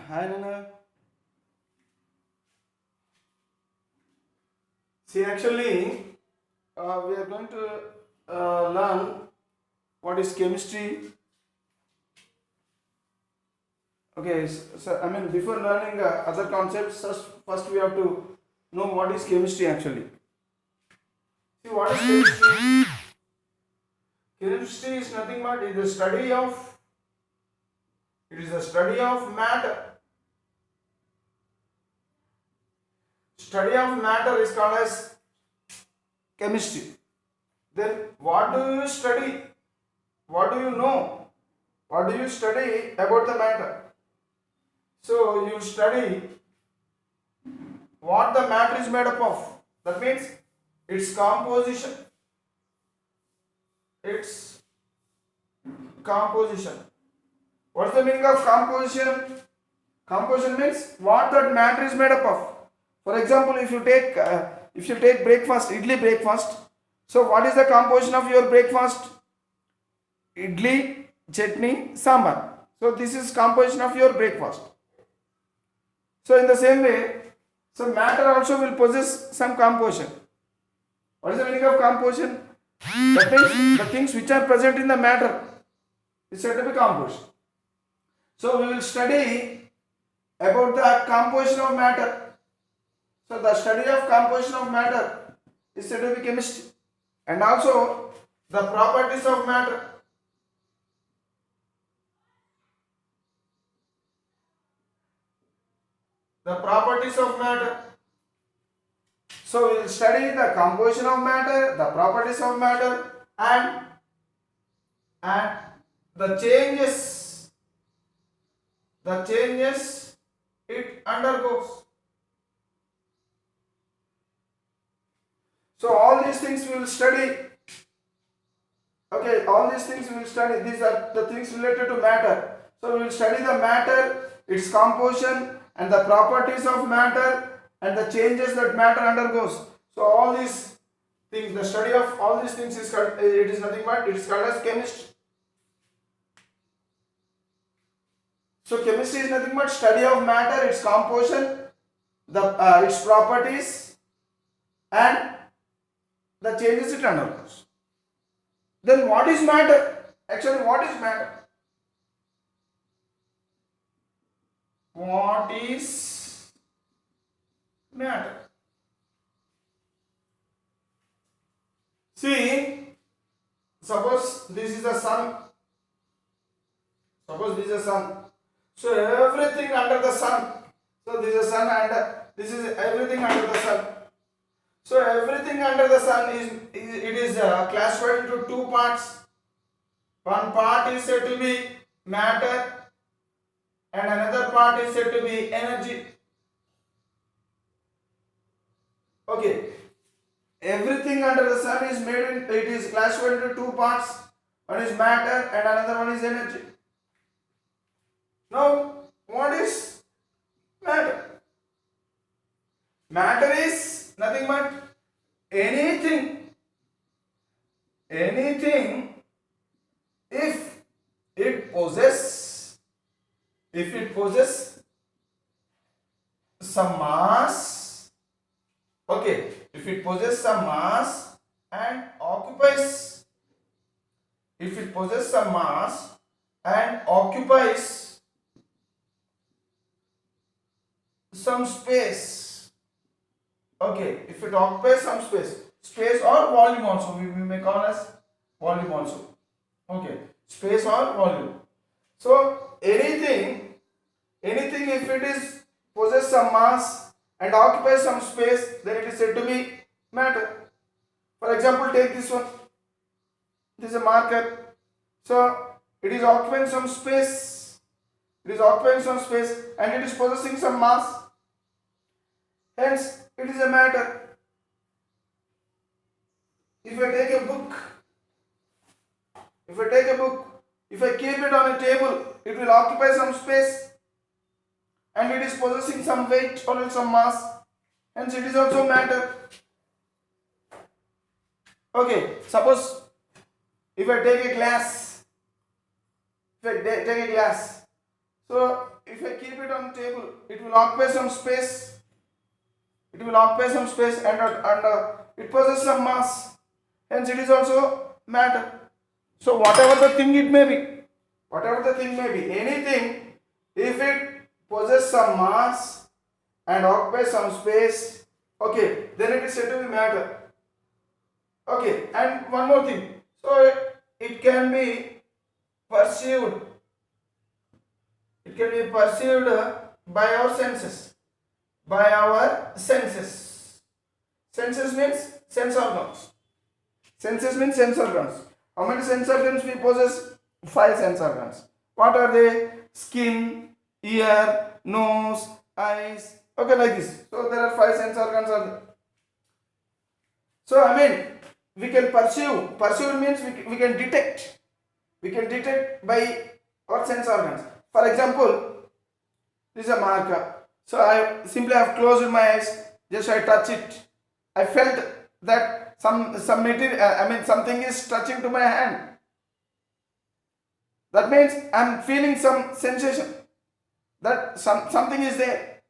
Hi Nana. See, actually, we are going to learn what is chemistry. Okay, so I mean, before learning other concepts, first we have to know what is chemistry actually. See, what is chemistry? Chemistry is nothing but it is the study of matter. Study of matter is called as chemistry. Then, what do you study? What do you know? What do you study about the matter? So you study what the matter is made up of. That means its composition. Its composition. What's the meaning of composition? Composition means what that matter is made up of. For example, if you take breakfast, idli breakfast. So what is the composition of your breakfast? Idli, chutney, sambar. So this is composition of your breakfast. So in the same way, so matter also will possess some composition. What is the meaning of composition? That means the things which are present in the matter is said to be composition. So we will study about the composition of matter. So the study of composition of matter is said to be chemistry. And also the properties of matter. The properties of matter. So we will study the composition of matter, the properties of matter, and the changes it undergoes. So all these things we will study. Okay, all these things we will study. These are the things related to matter. So we will study the matter, its composition, and the properties of matter, and the changes that matter undergoes. So all these things, the study of all these things is called, it is nothing but it is called as chemistry. So chemistry is nothing but study of matter, its composition, its properties, and the changes it undergoes. Then what is matter? Actually, what is matter? What is matter? See, suppose this is the sun. Suppose this is the sun. So everything under the sun. So this is the sun and this is everything under the sun. So everything under the sun is classified into two parts. One part is said to be matter and another part is said to be energy. Okay. Everything under the sun is it is classified into two parts. One is matter and another one is energy. Now, what is matter? Matter is nothing but anything if it possesses some mass. Okay, if it possesses some mass and occupies some space. Okay, if it occupies some space or volume also, we may call as volume also. Okay, space or volume. So anything if it is possess some mass and occupies some space, then it is said to be matter. For example, take this one. This is a marker. So it is occupying some space. It is occupying some space and it is possessing some mass. Hence, it is a matter. If I take a book, if I keep it on a table, it will occupy some space and it is possessing some weight or some mass. Hence, it is also matter. Okay, suppose if I take a glass, so if I keep it on the table, it will occupy some space. It will occupy some space and it possesses some mass. Hence, it is also matter. So, whatever the thing it may be, anything, if it possesses some mass and occupies some space, okay, then it is said to be matter. Okay, and one more thing. So, it can be perceived. It can be perceived by our senses. By our senses. Senses means sense organs. Senses means sense organs. How many sense organs we possess? 5 sense organs. What are they? Skin, ear, nose, eyes. Okay, like this. So there are 5 sense organs are there. So I mean, we can perceive. Perceive means we can detect. We can detect by our sense organs. For example, this is a marker. So I simply have closed my eyes. Just I touch it. I felt that some material. Something is touching to my hand. That means I am feeling some sensation. That something is there.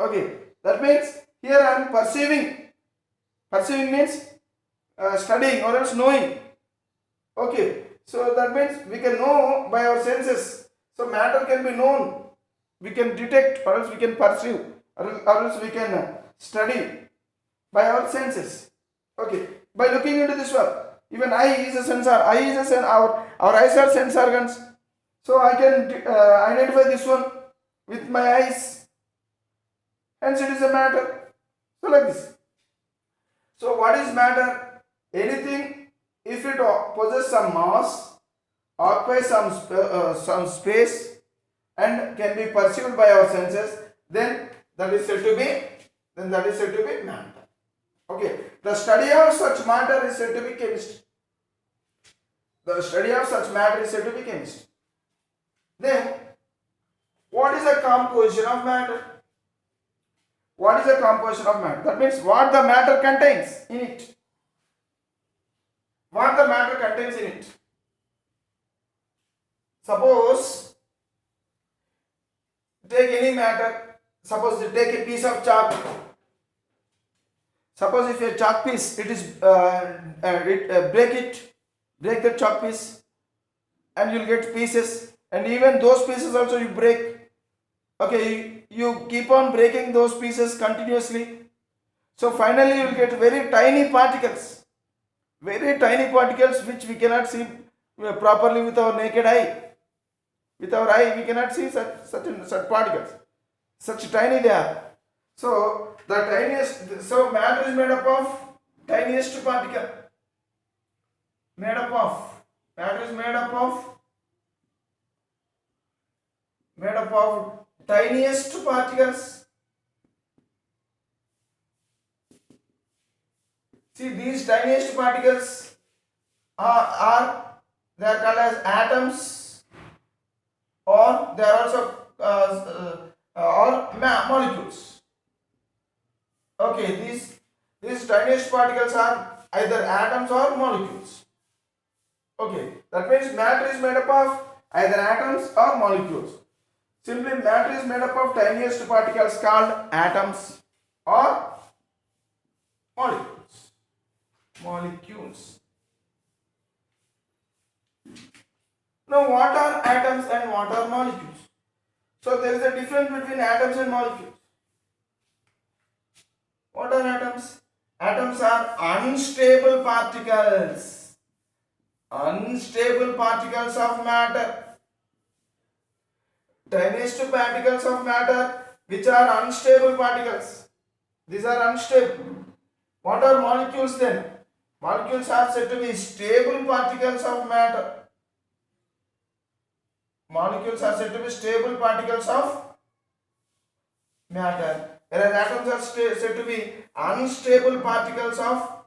Okay. That means here I am perceiving. Perceiving means studying or else knowing. Okay. So that means we can know by our senses. So matter can be known. We can detect or else we can perceive or else we can study by our senses. Okay. By looking into this one, even eye is a sensor. Eye is a sensor. Our eyes are sense organs. So I can identify this one with my eyes. Hence it is a matter. So like this. So what is matter? Anything, if it possesses some mass, occupies some space, and can be perceived by our senses, then that is said to be matter. Okay. The study of such matter is said to be chemistry. The study of such matter is said to be chemistry. Then, what is the composition of matter? What is the composition of matter? That means what the matter contains in it. What the matter contains in it. Suppose, take any matter. Suppose you take a piece of chalk. Suppose if a chalk piece, it is break the chalk piece, and you'll get pieces, and even those pieces also you break. Okay, you keep on breaking those pieces continuously. So finally you will get very tiny particles which we cannot see properly with our naked eye. With our eye we cannot see such particles. Such tiny they are. So the tiniest, so matter is made up of tiniest particle. Matter is made up of tiniest particles. See, these tiniest particles they are called as atoms, or they are also or molecules. Okay, these tiniest particles are either atoms or molecules. Okay, that means matter is made up of either atoms or molecules. Simply, matter is made up of tiniest particles called atoms or molecules. Now, what are atoms and what are molecules? So, there is a difference between atoms and molecules. What are atoms? Atoms are unstable particles. Unstable particles of matter. Tiniest particles of matter which are unstable particles. These are unstable. What are molecules then? Molecules are said to be stable particles of matter. Molecules are said to be stable particles of matter. Whereas atoms are said to be unstable particles of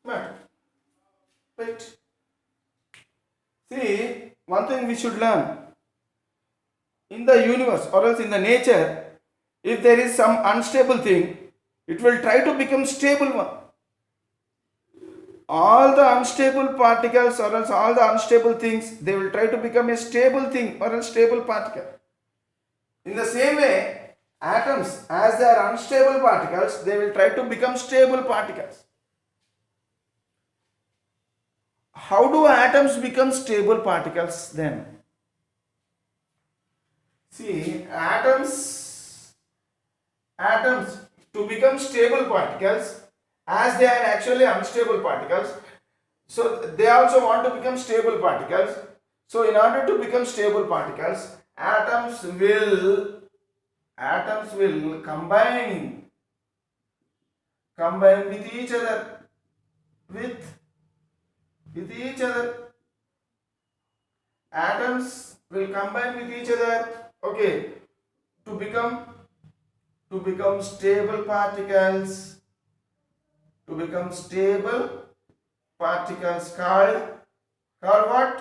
matter. Right? See, one thing we should learn. In the universe or else in the nature, if there is some unstable thing, it will try to become stable one. all the unstable particles or else all the unstable things, they will try to become a stable thing or a stable particle. In the same way, atoms, as they are unstable particles, they will try to become stable particles. How do atoms become stable particles then? See, atoms to become stable particles, as they are actually unstable particles, so they also want to become stable particles. So in order to become stable particles, atoms will combine with each other, with each other. Atoms will combine with each other, okay, to become stable particles, called what?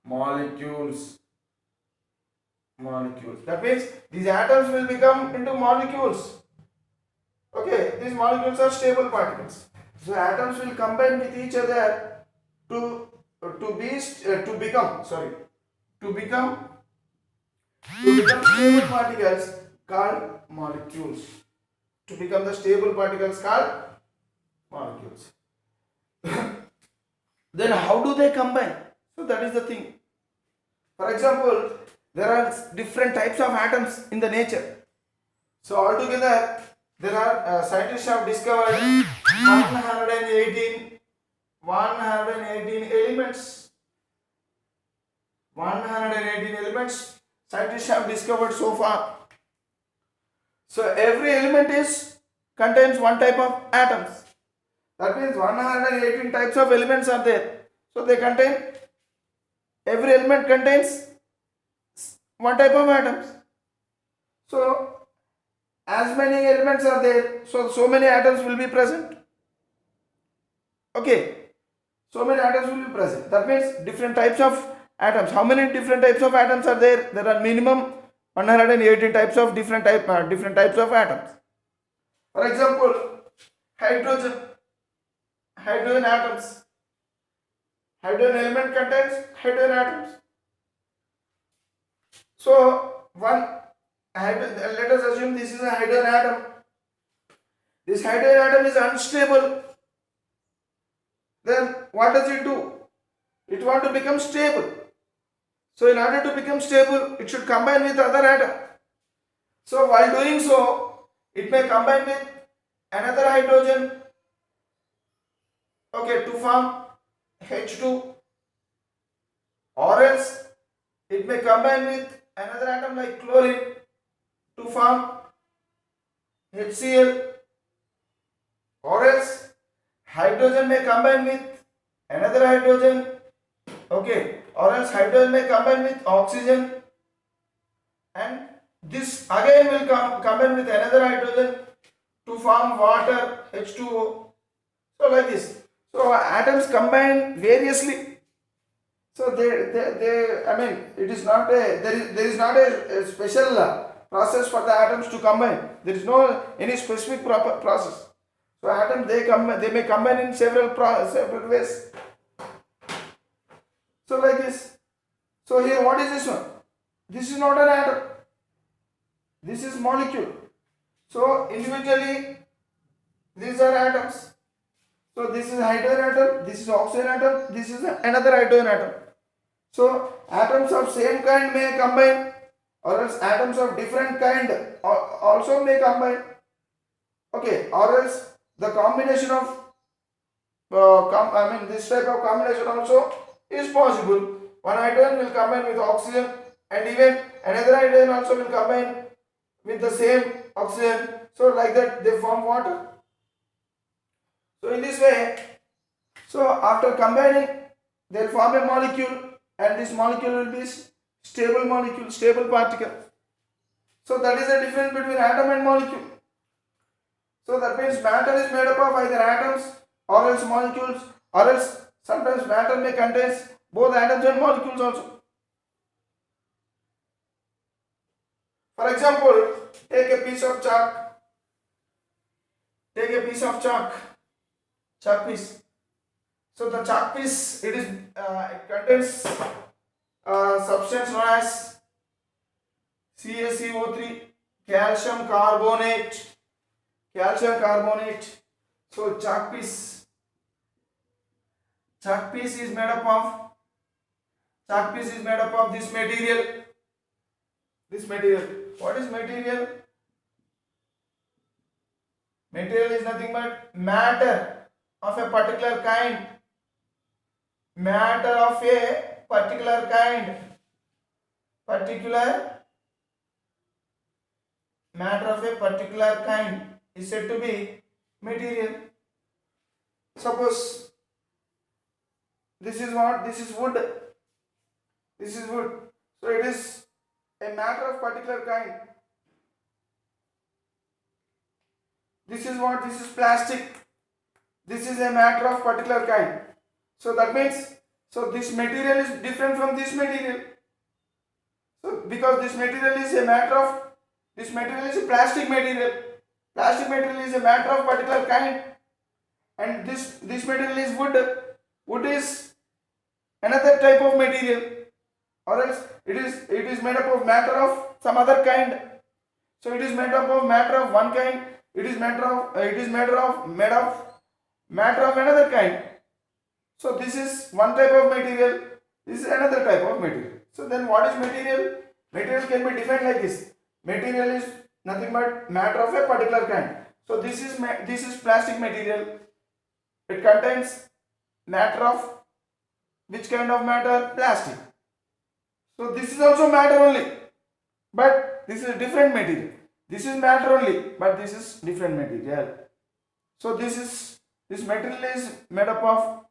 Molecules. That means these atoms will become into molecules. Okay, these molecules are stable particles. So atoms will combine with each other to become stable particles called molecules. To become the stable particles called molecules. Then how do they combine? So that is the thing. For example, there are different types of atoms in the nature. So altogether, there are scientists have discovered 118 elements. 118 elements scientists have discovered so far. So every element contains one type of atoms. That means 118 types of elements are there. So every element contains one type of atoms. So as many elements are there, so many atoms will be present. Okay, so many atoms will be present. That means different types of atoms. How many different types of atoms are there? There are minimum 118 types of different types of atoms. For example, hydrogen atoms. Hydrogen element contains hydrogen atoms. So let us assume this is a hydrogen atom. This hydrogen atom is unstable. Then what does it do? It wants to become stable. So in order to become stable, it should combine with other atom. So while doing so, it may combine with another hydrogen, okay, to form H2, or else it may combine with another atom like chlorine to form HCl, or else hydrogen may combine with another hydrogen, okay, or else hydrogen may combine with oxygen, and this again will combine with another hydrogen to form water, H2O. So like this. So atoms combine variously. So I mean, it is not there is not a special process for the atoms to combine. There is no any specific process. So atoms they may combine in several ways. So like this. So here what is this one? This is not an atom. This is molecule. So individually these are atoms. So this is hydrogen atom, this is oxygen atom, this is another hydrogen atom. So atoms of same kind may combine, or else atoms of different kind also may combine. Okay, or else the combination of this type of combination also is possible. One hydrogen will combine with oxygen, and even another hydrogen also will combine with the same oxygen. So like that they form water. So in this way, so after combining, they will form a molecule, and this molecule will be stable particle. So that is the difference between atom and molecule. So that means matter is made up of either atoms or else molecules, or else sometimes matter may contain both atoms and molecules also. For example, take a piece of chalk. Take a piece of chalk piece. So the chalk piece, it contains a substance known as CaCO3, calcium carbonate. Calcium carbonate. So chalk piece is made up of this material. This material. What is material? Material is nothing but matter of a particular kind. Matter of a particular kind. Matter of a particular kind is said to be material. Suppose this is what? This is wood. This is wood. So it is a matter of particular kind. This is what? This is plastic. This is a matter of particular kind. So that means, so this material is different from this material. So because this material is a plastic material. Plastic material is a matter of particular kind, and this material is wood. Wood is another type of material, or else it is made up of matter of some other kind. So it is made up of matter of one kind. It is made of matter of another kind. So this is one type of material. This is another type of material. So then what is material? Material can be defined like this. Material is nothing but matter of a particular kind. So this is plastic material. It contains matter of which kind of matter? Plastic. So this is also matter only, but this is different material. This is matter only, but this is different material. So this material is made up of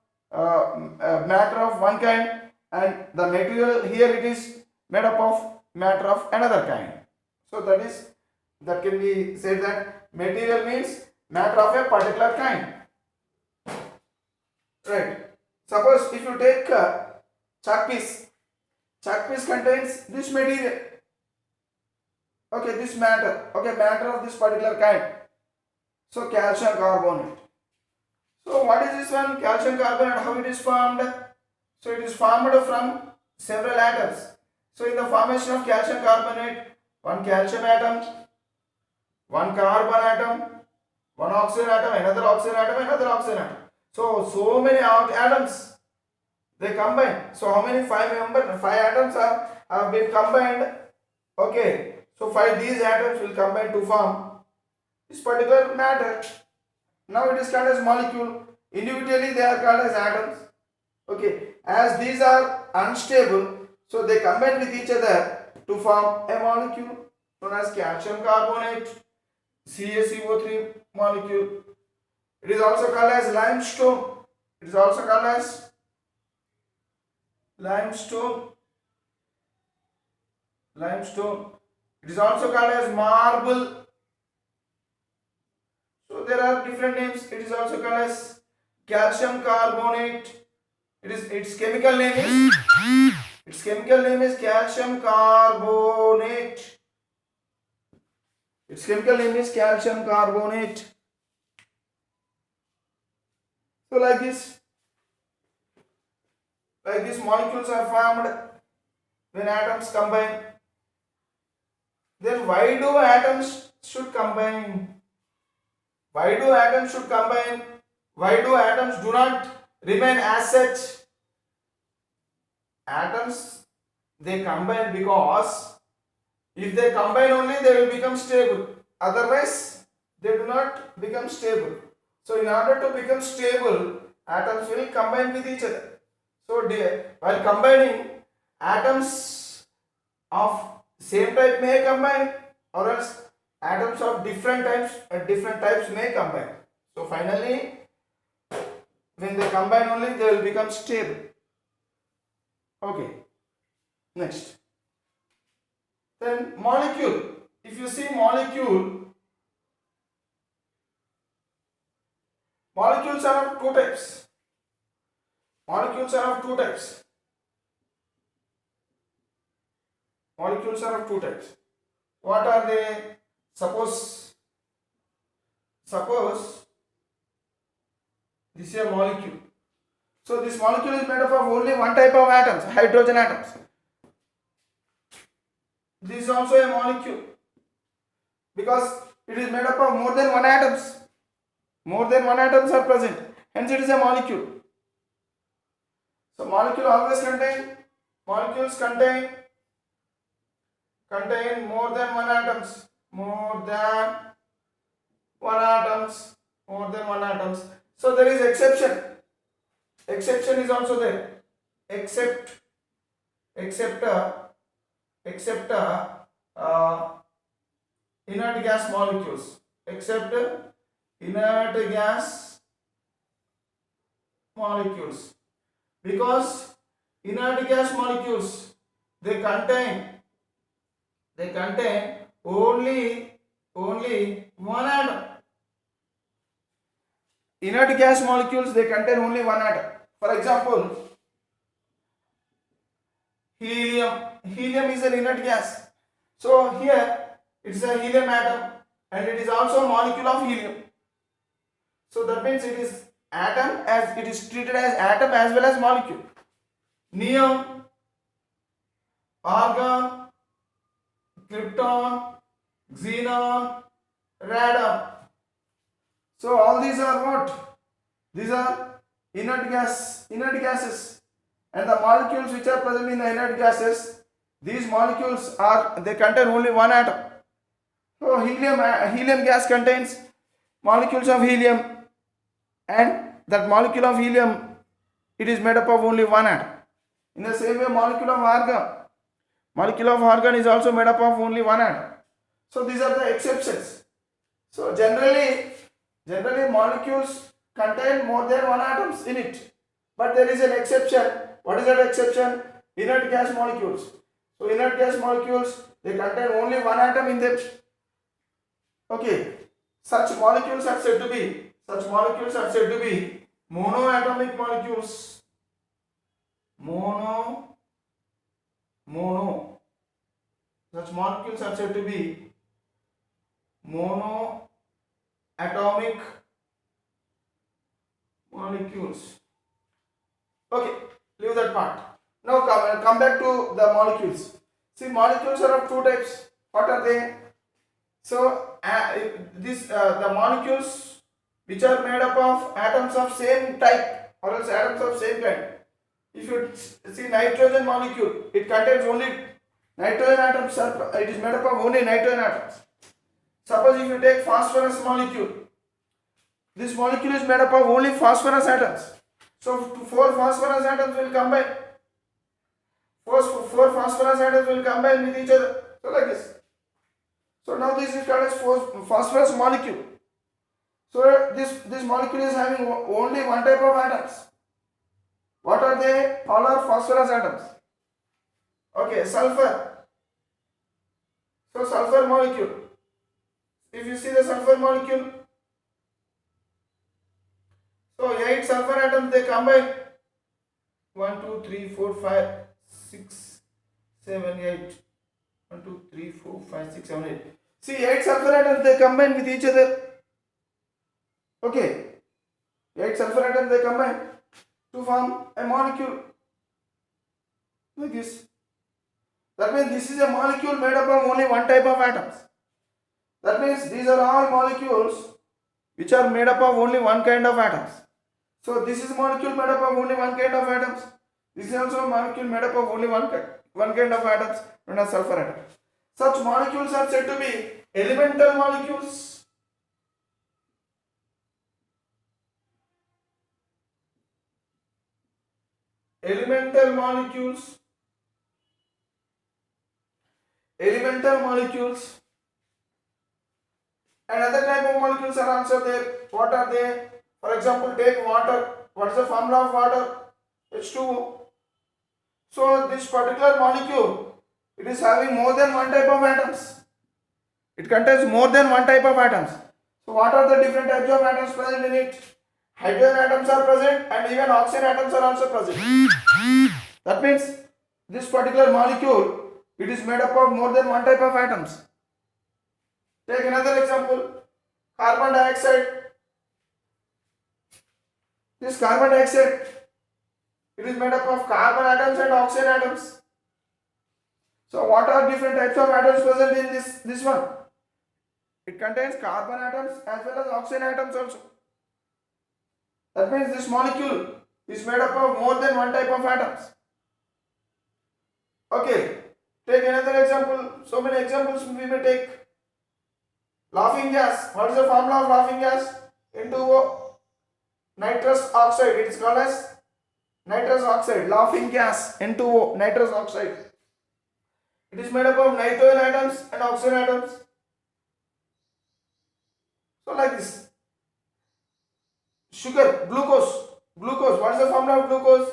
matter of one kind, and the material here it is made up of matter of another kind. So that can be said that material means matter of a particular kind. Right. Suppose if you take chalk piece contains this material. Okay, this matter. Okay, matter of this particular kind. So calcium carbonate. So what is this one? Calcium carbonate. How it is formed? So it is formed from several atoms. So in the formation of calcium carbonate, one calcium atom, one carbon atom, one oxygen atom, another oxygen atom, another oxygen atom. So many atoms they combine. So how many? 5 atoms have been combined. Okay. So these atoms will combine to form this particular matter. Now it is called as molecule. Individually they are called as atoms. Okay. As these are unstable, so they combine with each other to form a molecule known as calcium carbonate, CaCO3 molecule. It is also called as limestone. It is also called as limestone. It is also called as marble. So there are different names. It is also called as calcium carbonate. Its chemical name is calcium carbonate. Its chemical name is calcium carbonate. So like this molecules are formed when atoms combine. Then why do atoms should combine? Why do atoms do not remain as such? Atoms, they combine because if they combine only they will become stable. Otherwise they do not become stable. So in order to become stable, atoms will combine with each other. So while combining, atoms of same type may combine, or else atoms of different types may combine. So finally, when they combine only, they will become stable. Okay. Next. Then molecule. If you see molecules are of two types. Molecules are of two types. What are they? Suppose this is a molecule. So this molecule is made up of only one type of atoms, hydrogen atoms. This is also a molecule because it is made up of more than one atoms. More than one atoms are present. Hence it is a molecule. So molecule always molecules contain more than one atoms. More than one atoms. So there is exception. Exception is also there. Except inert gas molecules. Except inert gas molecules. Because inert gas molecules they contain only one atom. Inert gas molecules they contain only one atom. For example, helium is an inert gas. So here it is a helium atom and it is also a molecule of helium. So that means it is atom, as it is treated as atom as well as molecule. Neon, argon, krypton, xenon, radon. So all these are what? These are inert gases, and the molecules which are present in the inert gases, these molecules they contain only one atom. So helium gas contains molecules of helium, and that molecule of helium, it is made up of only one atom. In the same way, molecule of argon is also made up of only one atom. So these are the exceptions. So generally molecules contain more than one atoms in it, but there is an exception. What is that exception? Inert gas molecules. So inert gas molecules, they contain only one atom in them. Okay, such molecules are said to be monoatomic molecules. Such molecules are said to be monoatomic molecules. Okay, leave that part. Now come back to the molecules. See, molecules are of two types. What are they? So the molecules which are made up of atoms of same type or else atoms of same kind. If you see nitrogen molecule, it contains only nitrogen atoms. It is made up of only nitrogen atoms. Suppose if you take phosphorus molecule, this molecule is made up of only phosphorus atoms. So four phosphorus atoms will combine. Four phosphorus atoms will combine with each other. So like this. So now this is called as phosphorus molecule. So this molecule is having only one type of atoms. What are they? All are phosphorus atoms. Okay, sulfur. So sulfur molecule. If you see the sulfur molecule, so 8 sulfur atoms they combine. 1, 2, 3, 4, 5, 6, 7, 8. 1, 2, 3, 4, 5, 6, 7, 8. See, 8 sulfur atoms they combine with each other. Okay, 8 sulfur atoms they combine to form a molecule like this. That means this is a molecule made up of only one type of atoms. That means these are all molecules which are made up of only one kind of atoms. So this is a molecule made up of only one kind of atoms. This is also a molecule made up of only one kind of atoms, known as sulfur atom. Such molecules are said to be elemental molecules. Elemental molecules. And other type of molecules are also there. What are they? For example, take water. What is the formula of water? H2O. So this particular molecule, it is having more than one type of atoms. It contains more than one type of atoms. So what are the different types of atoms present in it? Hydrogen atoms are present and even oxygen atoms are also present. That means this particular molecule, it is made up of more than one type of atoms. Take another example, carbon dioxide. This carbon dioxide, It is made up of carbon atoms and oxygen atoms. So what are different types of atoms present in this one? It contains carbon atoms as well as oxygen atoms also. That means this molecule is made up of more than one type of atoms. Okay, take another example. So many examples we may take. Laughing gas. What is the formula of laughing gas? N2O, nitrous oxide. It is called as nitrous oxide. Laughing gas. N2O, nitrous oxide. It is made up of nitrogen atoms and oxygen atoms. So like this. Sugar, glucose. Glucose. What is the formula of glucose?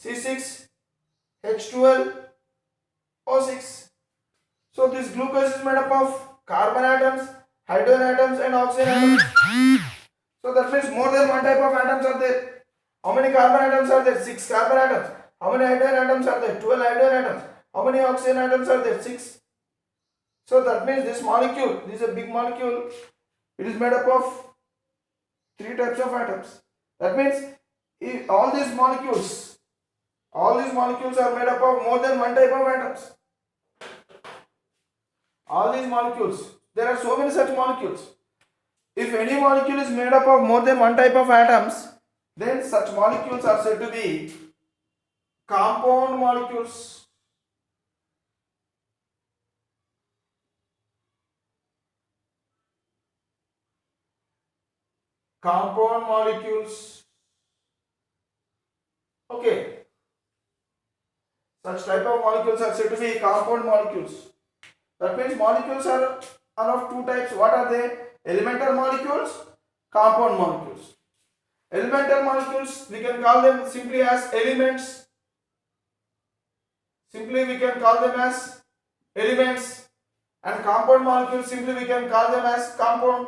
C6H12O6. So this glucose is made up of carbon atoms, hydrogen atoms and oxygen atoms. So that means more than one type of atoms are there. How many carbon atoms are there? 6 carbon atoms. How many hydrogen atoms are there? 12 hydrogen atoms. How many oxygen atoms are there? 6. So that means this molecule, this is a big molecule, it is made up of 3 types of atoms. That means if all these molecules are made up of more than one type of atoms. All these molecules, there are so many such molecules. If any molecule is made up of more than one type of atoms, then such molecules are said to be compound molecules. Compound molecules. Okay. Such type of molecules are said to be compound molecules. That means molecules are of 2 types. What are they? Elemental molecules, compound molecules. Elemental molecules, we can call them simply as elements. Simply we can call them as elements. And compound molecules, simply we can call them as compound.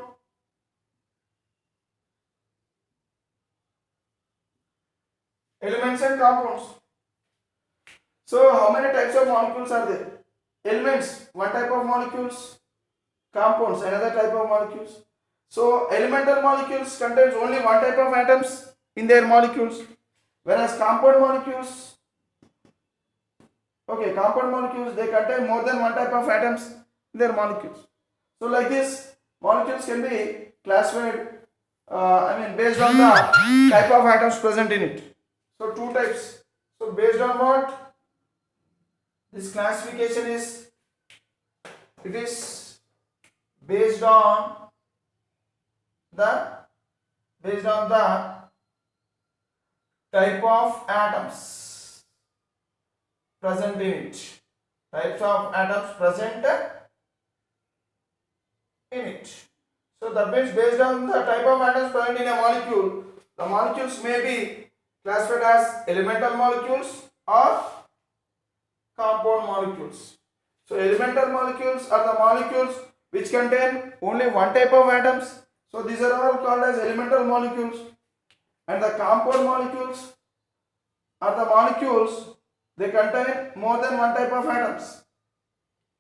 Elements and compounds. So how many types of molecules are there? Elements, one type of molecules. Compounds, another type of molecules. So elemental molecules contains only one type of atoms in their molecules, whereas compound molecules, compound molecules, they contain more than one type of atoms in their molecules. So like this, molecules can be classified based on the type of atoms present in it. So 2 types. So based on what? This classification is, it is based on the type of atoms present in it. Types of atoms present in it. So that means based on the type of atoms present in a molecule, the molecules may be classified as elemental molecules or compound molecules. So elemental molecules are the molecules which contain only one type of atoms. So these are all called as elemental molecules. And the compound molecules are the molecules, they contain more than one type of atoms.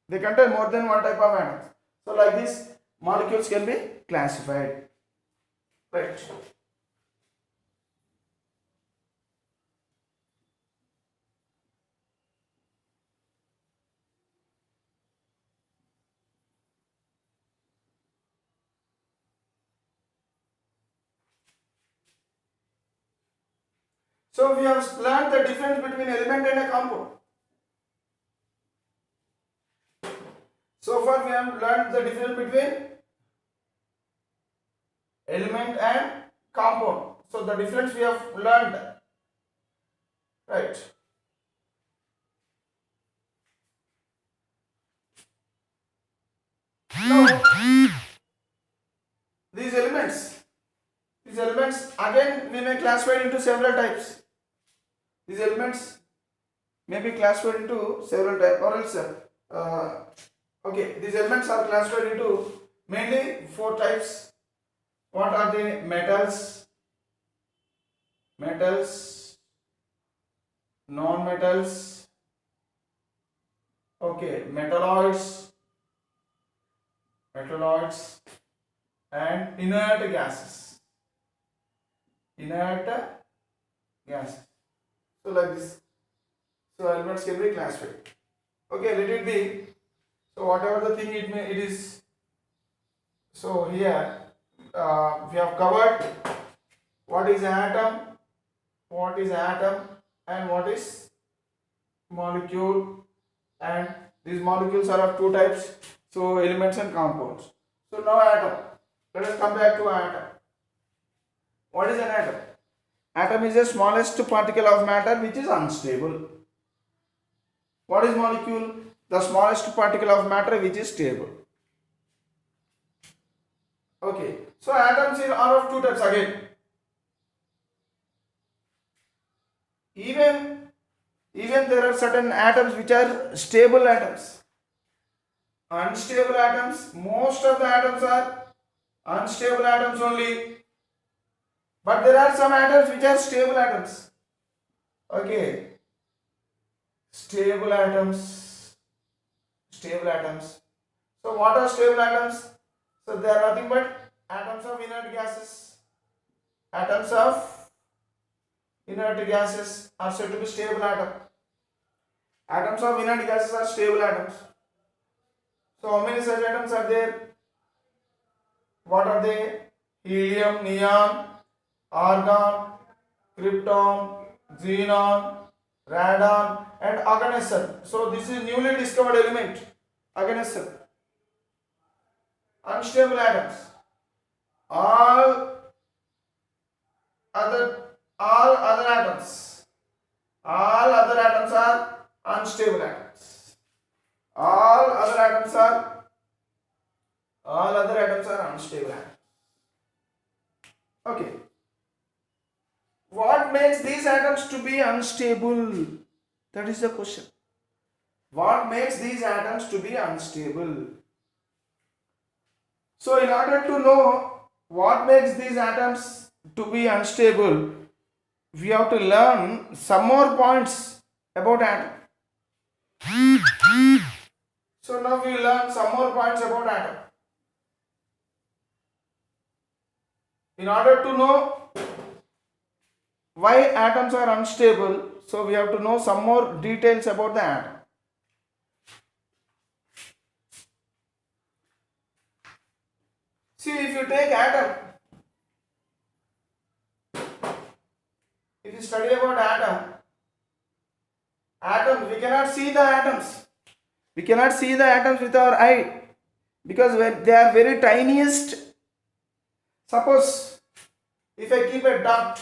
They contain more than one type of atoms. So like this, molecules can be classified. Right. So we have learned the difference between element and a compound. So far we have learned the difference between element and compound. So the difference we have learned. Right. Now these elements again we may classify into several types. These elements may be classified into several types, or else these elements are classified into mainly 4 types. What are they? Metals, non-metals, metalloids, and inert gases. So So like this. So elements can be classified. Okay, let it be. So whatever the thing it is. So here we have covered what is atom, and what is molecule, and these molecules are of two types. So elements and compounds. So now atom. Let us come back to atom. What is an atom? Atom is the smallest particle of matter which is unstable. What is molecule? The smallest particle of matter which is stable. Okay, so atoms are of two types again. Even there are certain atoms which are stable atoms. Unstable atoms, most of the atoms are unstable atoms only. But there are some atoms which are stable atoms. Okay. Stable atoms. So what are stable atoms? So they are nothing but atoms of inert gases. Atoms of inert gases are said to be stable atoms. Atoms of inert gases are stable atoms. So how many such atoms are there? What are they? Helium, neon, argon, krypton, xenon, radon, and oganesson. So this is newly discovered element, oganesson. Unstable atoms. All other atoms are unstable atoms. All other atoms are unstable atoms. Okay. What makes these atoms to be unstable? That is the question. What makes these atoms to be unstable? So in order to know what makes these atoms to be unstable, we have to learn some more points about atom. So now we learn some more points about atom. In order to know why atoms are unstable, so we have to know some more details about the atom. See, if you take atom, if you study about atom, we cannot see the atoms. We cannot see the atoms with our eye because they are very tiniest. Suppose if I keep a dot,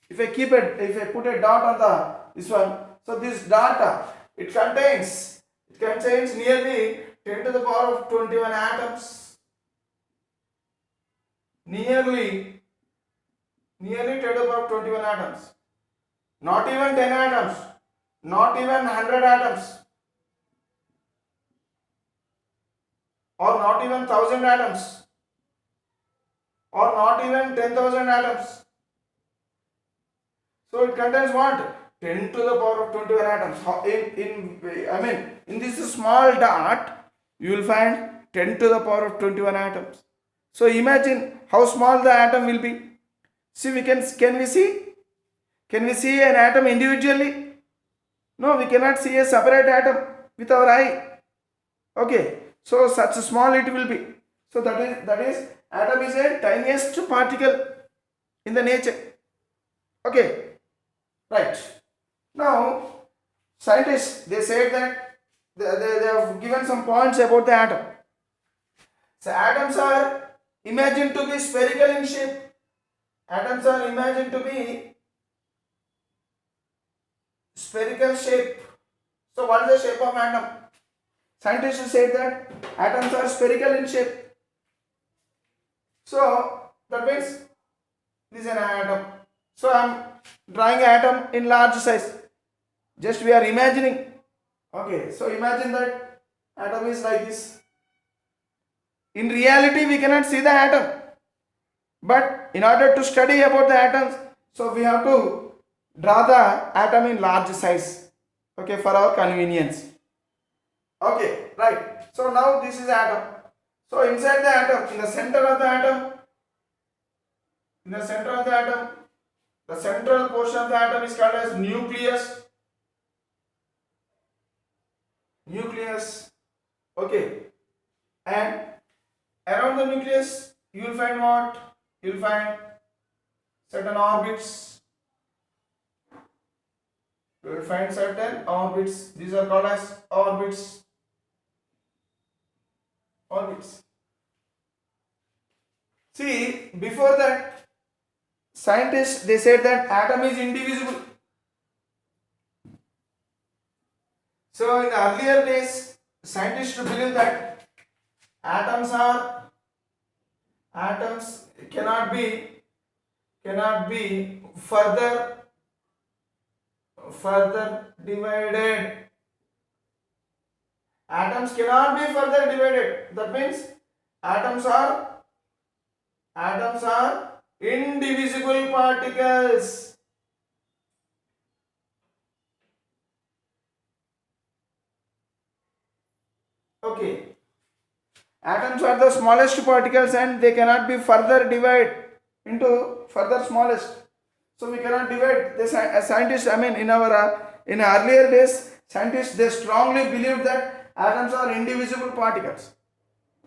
if I put a dot on this one, so this dot it contains nearly 10 to the power of 21 atoms. Nearly 10 to the power of 21 atoms. Not even 10 atoms. Not even 100 atoms. Or not even 1000 atoms. Or not even 10,000 atoms. So it contains what? 10 to the power of 21 atoms. In this small dot, you will find 10 to the power of 21 atoms. So imagine how small the atom will be. See, can we see an atom individually? No, we cannot see a separate atom with our eye. Okay, so such small it will be. So that is atom is a tiniest particle in the nature. Okay, right. Now scientists, they said that they have given some points about the atom. So atoms are imagined to be spherical in shape. Atoms are imagined to be spherical shape. So what is the shape of atom? Scientists said that atoms are spherical in shape. So that means this is an atom. So I am drawing an atom in large size. Just we are imagining. Okay, so imagine that atom is like this. In reality, we cannot see the atom. But in order to study about the atoms, so we have to draw the atom in large size. Okay, for our convenience. Okay, right. So now this is atom. So inside the atom, in the center of the atom, The central portion of the atom is called as nucleus. Nucleus. Okay. And around the nucleus, you will find what? You will find certain orbits. You will find certain orbits. These are called as orbits. Orbits. See, before that, scientists they said that atom is indivisible. So in the earlier days, scientists believe that atoms cannot be further divided. Atoms cannot be further divided. That means atoms are indivisible particles. Okay. Atoms are the smallest particles and they cannot be further divided into further smallest. So we cannot divide. The scientists, I mean, in earlier days, scientists they strongly believed that atoms are indivisible particles.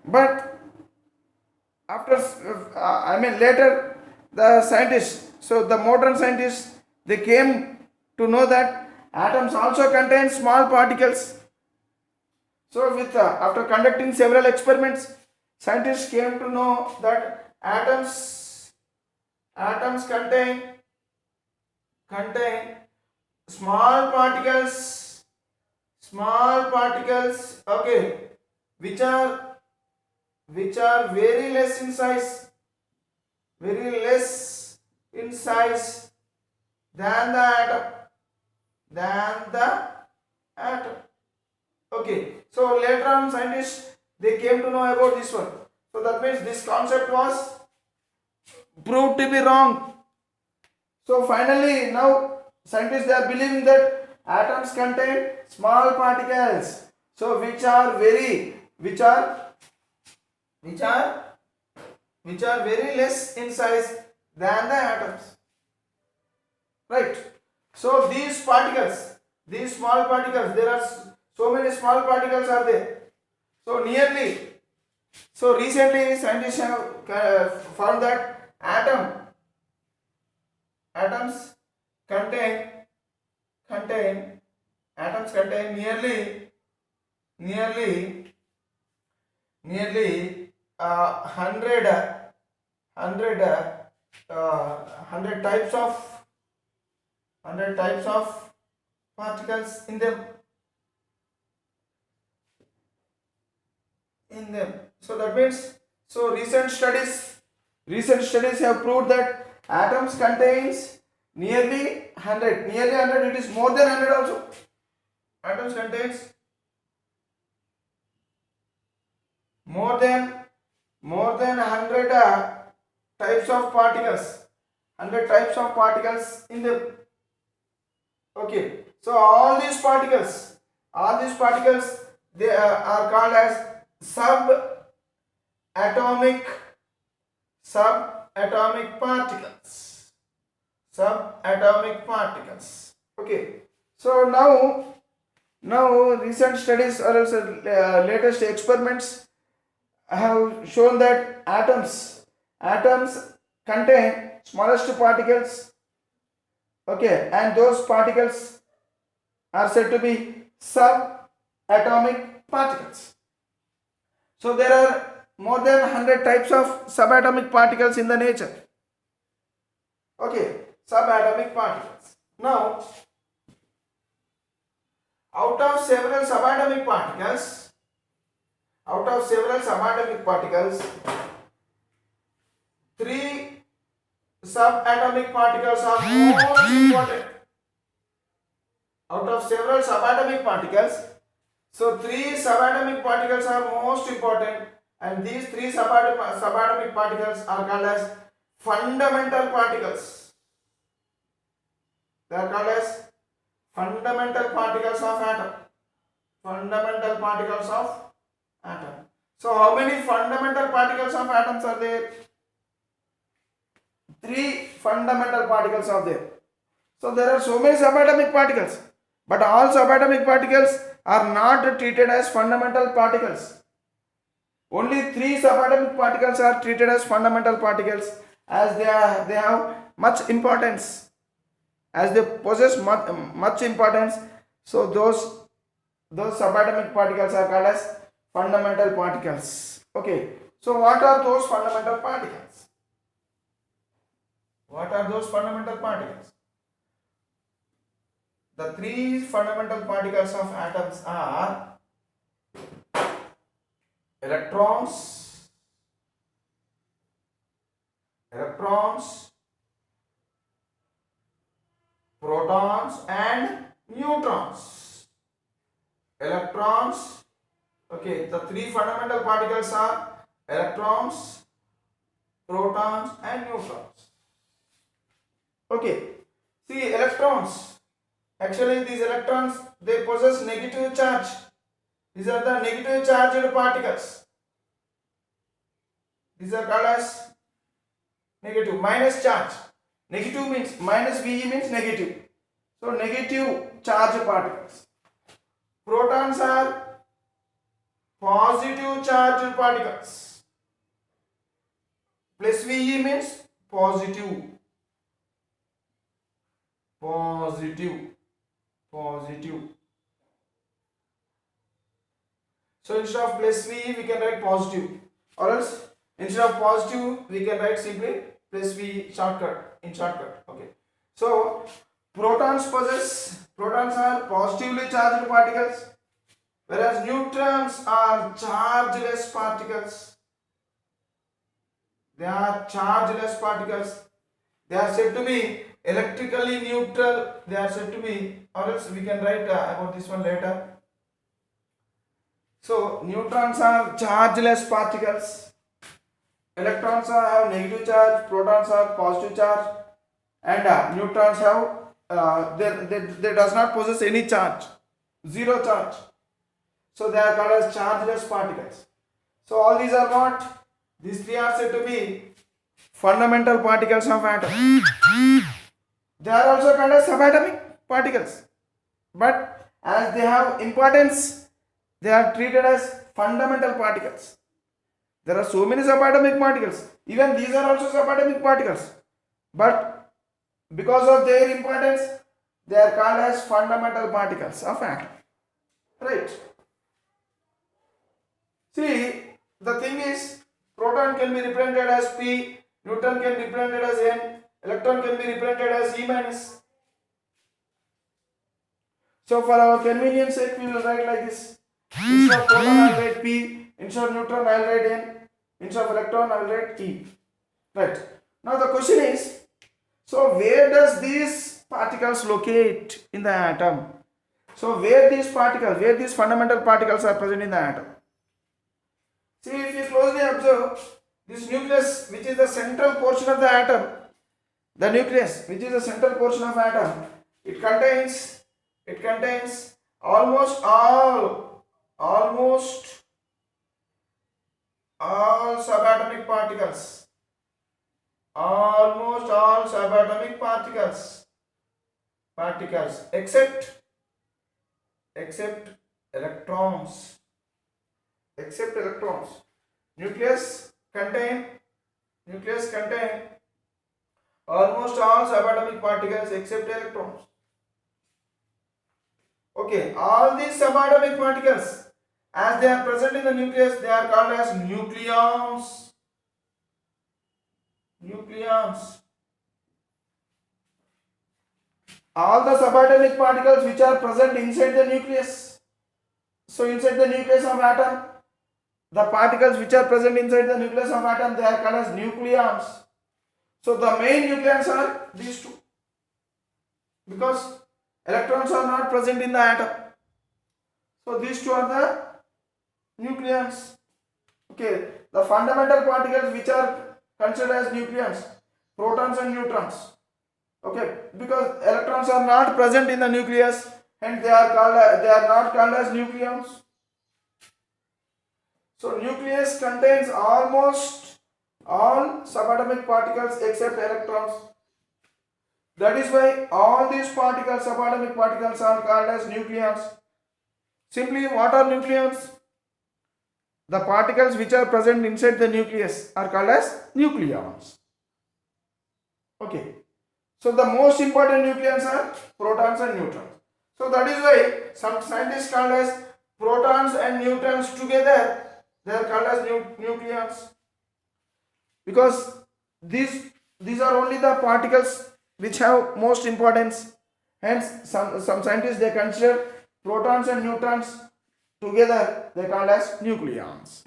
But after, later the scientists, so the modern scientists, they came to know that atoms also contain small particles. So after conducting several experiments, scientists came to know that atoms contain small particles, okay, which are very less in size, than the atom. Okay, so later on scientists they came to know about this one. So that means this concept was proved to be wrong. So finally now scientists they are believing that atoms contain small particles. So which are very less in size than the atoms. Right. So these small particles, there are so many small particles are there. So recently scientists have found that atoms contain nearly 100 types of particles in them. So that means, recent studies have proved that atoms contains nearly 100. It is more than 100 also. Atoms contains more than 100 types of particles. 100 types of particles in them. Okay. So all these particles they are called as subatomic particles. Okay. So now recent studies or else latest experiments have shown that atoms contain smallest particles. Okay, and those particles are said to be subatomic particles. So there are more than 100 types of subatomic particles in the nature. Okay, subatomic particles. Now, out of several subatomic particles, 3 subatomic particles are most important. Out of several subatomic particles, so 3 subatomic particles are most important, and these 3 subatomic particles are called as fundamental particles. They are called as fundamental particles of atom. So how many fundamental particles of atoms are there? three fundamental particles are there. So there are so many subatomic particles, but all subatomic particles are not treated as fundamental particles. Only three subatomic particles are treated as fundamental particles, as they have much importance, as they possess much importance. So those subatomic particles are called as fundamental particles. Okay. So what are those fundamental particles? What are those fundamental particles? The three fundamental particles of atoms are electrons, protons and neutrons. Electrons. Okay, the three fundamental particles are electrons, protons and neutrons. Okay, see, electrons, actually these electrons, they possess negative charge. These are the negative charged particles. These are called as negative, minus charge. Negative means, minus VE means negative. So negative charged particles. Protons are positive charged particles. Plus VE means positive. So instead of plus VE we can write positive, or else instead of positive we can write simply plus VE shortcut, in shortcut. Okay. So protons are positively charged particles, whereas neutrons are chargeless particles. They are chargeless particles. They are said to be electrically neutral. They are said to be, or else we can write about this one later. So neutrons are chargeless particles. Electrons have negative charge. Protons have positive charge, and neutrons have they does not possess any charge, zero charge. So they are called as chargeless particles. So all these are what? These three are said to be fundamental particles of atom. They are also called as subatomic particles, but as they have importance, they are treated as fundamental particles. There are so many subatomic particles. Even these are also subatomic particles, but because of their importance, they are called as fundamental particles of atom. Right? See, the thing is, proton can be represented as P, neutron can be represented as N, electron can be represented as E minus. So for our convenience sake, we will write like this. Instead of proton, I will write P. Instead of neutron, I will write N. Instead of electron, I will write E. Right. Now the question is, so where does these particles locate in the atom? So where these fundamental particles are present in the atom? See, if you closely observe, this nucleus, which is the central portion of the atom, the nucleus, which is the central portion of atom, it contains almost all subatomic particles. Almost all subatomic particles except electrons. Nucleus contain almost all subatomic particles except electrons. Okay, all these subatomic particles, as they are present in the nucleus, they are called as nucleons. All the subatomic particles which are present inside the nucleus. So inside the nucleus of atom, the particles which are present inside the nucleus of atom, they are called as nucleons. So the main nucleons are these two, because electrons are not present in the atom. So these two are the nucleons. Okay, the fundamental particles which are considered as nucleons, protons and neutrons. Okay, because electrons are not present in the nucleus, and they are not called as nucleons. So nucleus contains almost All subatomic particles except electrons. That is why all these particles, subatomic particles, are called as nucleons. Simply, what are nucleons? The particles which are present inside the nucleus are called as nucleons. Okay. So the most important nucleons are protons and neutrons. So that is why some scientists call as protons and neutrons together. They are called as nucleons, because these are only the particles which have most importance. Hence, some scientists they consider protons and neutrons together. They called as nucleons.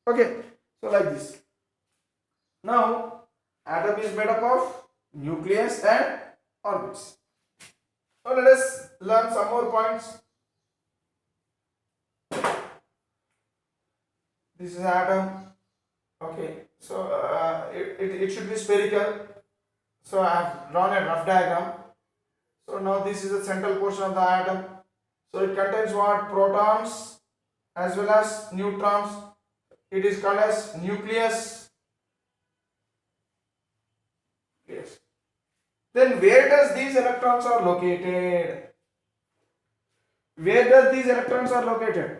Okay. So like this. Now, atom is made up of nucleus and orbits. Now let us learn some more points. This is atom. Okay, so it should be spherical. So I have drawn a rough diagram. So now this is the central portion of the atom. So it contains what? Protons as well as neutrons. It is called as nucleus. Yes. Then where does these electrons are located? Where does these electrons are located?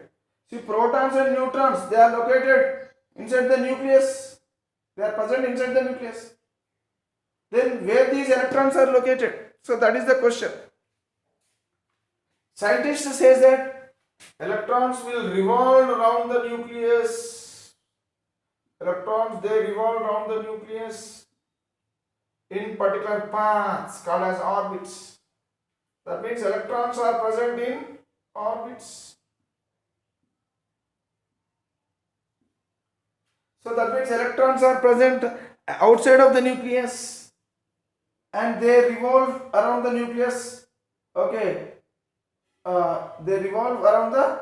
See, protons and neutrons, they are located inside the nucleus. They are present inside the nucleus. Then where these electrons are located? So that is the question. Scientists say that electrons will revolve around the nucleus. Electrons, they revolve around the nucleus in particular paths called as orbits. That means electrons are present in orbits. So that means electrons are present outside of the nucleus and they revolve around the nucleus. Okay. They revolve around the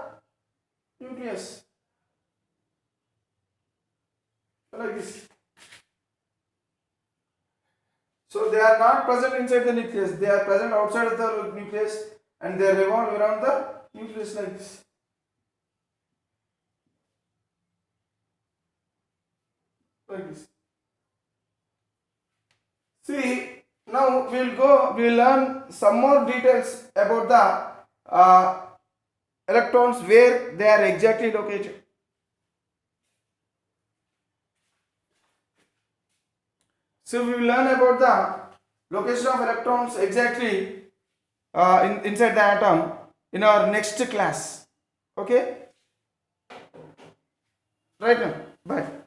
nucleus. Like this. So they are not present inside the nucleus. They are present outside of the nucleus and they revolve around the nucleus like this. Like this. See, now we'll learn some more details about the electrons, where they are exactly located. So we will learn about the location of electrons exactly inside the atom in our next class. Okay? Right now. Bye.